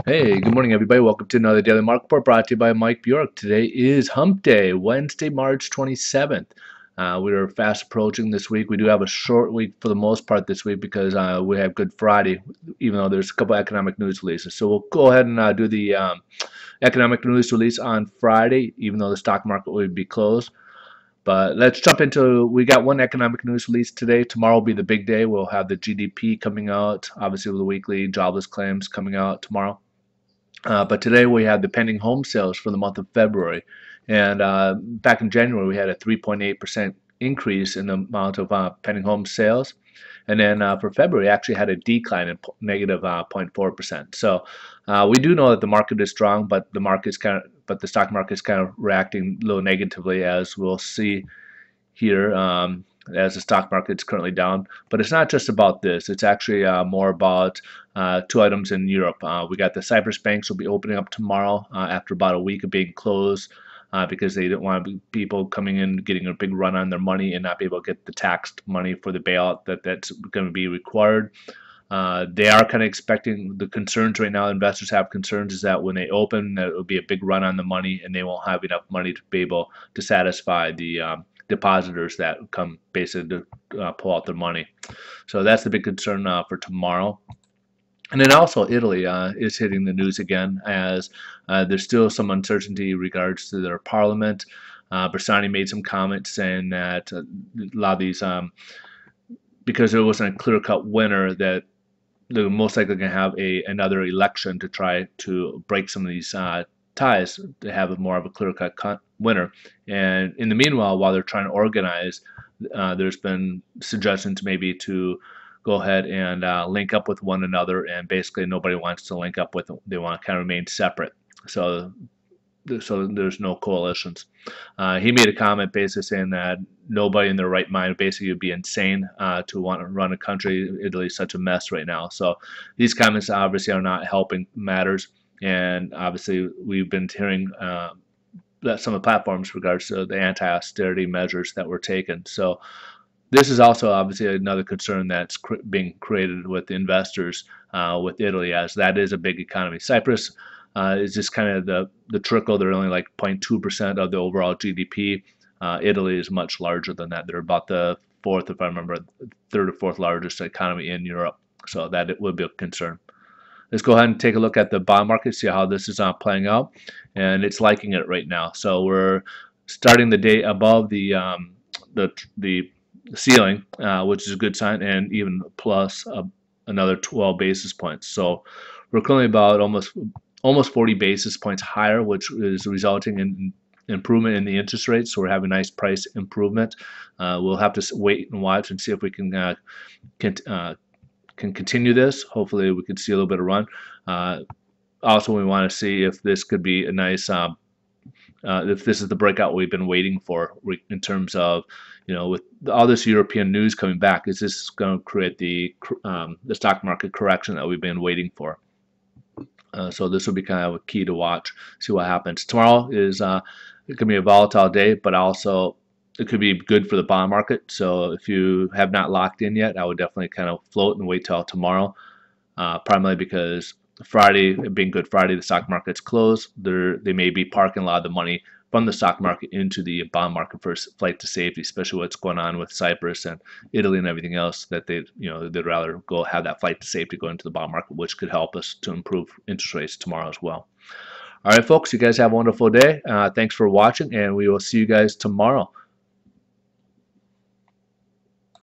Hey, good morning, everybody. Welcome to another Daily Market Report brought to you by Mike Bjork. Today is Hump Day, Wednesday, March 27th. We are fast approaching this week. We do have a short week for the most part this week because we have Good Friday, even though there's a couple economic news releases. So we'll go ahead and do the economic news release on Friday, even though the stock market will be closed. But let's jump into, we got one economic news release today. Tomorrow will be the big day. We'll have the GDP coming out, obviously with the weekly jobless claims coming out tomorrow. But today we had the pending home sales for the month of February. And back in January, we had a 3.8% increase in the amount of pending home sales. And then for February, actually had a decline in negative 0.4%. So we do know that the market is strong, but the stock market is kind of reacting a little negatively, as we'll see here. As the stock market is currently down. But it's not just about this. It's actually more about two items in Europe. We got the Cyprus banks will be opening up tomorrow after about a week of being closed because they didn't want people coming in getting a big run on their money and not be able to get the taxed money for the bailout that's going to be required. They are kind of expecting the concerns right now. Investors have concerns is that when they open, that it will be a big run on the money and they won't have enough money to be able to satisfy the depositors that come basically to pull out their money. So that's the big concern for tomorrow. And then also Italy is hitting the news again as there's still some uncertainty in regards to their parliament. Bersani made some comments saying that a lot of these, because there wasn't a clear-cut winner, that they're most likely going to have another election to try to break some of these ties to have more of a clear-cut winner. And in the meanwhile, while they're trying to organize, there's been suggestions maybe to go ahead and link up with one another, and basically nobody wants to link up with them. They want to kind of remain separate. So there's no coalitions. He made a comment basically saying that nobody in their right mind basically would be insane to want to run a country. Italy's such a mess right now. So these comments obviously are not helping matters. And obviously we've been hearing that some of the platforms regards to the anti-austerity measures that were taken. So this is also obviously another concern that's being created with investors with Italy, as that is a big economy. Cyprus is just kind of the trickle. They're only like 0.2% of the overall GDP. Italy is much larger than that. They're about the fourth, if I remember, third or fourth largest economy in Europe. So that it would be a concern. Let's go ahead and take a look at the bond market, see how this is playing out, and it's liking it right now. So we're starting the day above the ceiling, which is a good sign, and even plus another 12 basis points. So we're currently about almost 40 basis points higher, which is resulting in improvement in the interest rates. So we're having nice price improvement. We'll have to wait and watch and see if we can continue this. Hopefully we could see a little bit of run. Also, we want to see if this could be a nice if this is the breakout we've been waiting for in terms of, with all this European news coming back, is this going to create the stock market correction that we've been waiting for? So this will be kind of a key to watch, see what happens. Tomorrow is it could be a volatile day, but also it could be good for the bond market. So if you have not locked in yet, I would definitely kind of float and wait till tomorrow, primarily because Friday, being Good Friday, the stock market's closed. They may be parking a lot of the money from the stock market into the bond market for flight to safety, especially what's going on with Cyprus and Italy and everything else, that they'd rather go have that flight to safety go into the bond market, which could help us to improve interest rates tomorrow as well. All right, folks, you guys have a wonderful day. Thanks for watching, and we will see you guys tomorrow.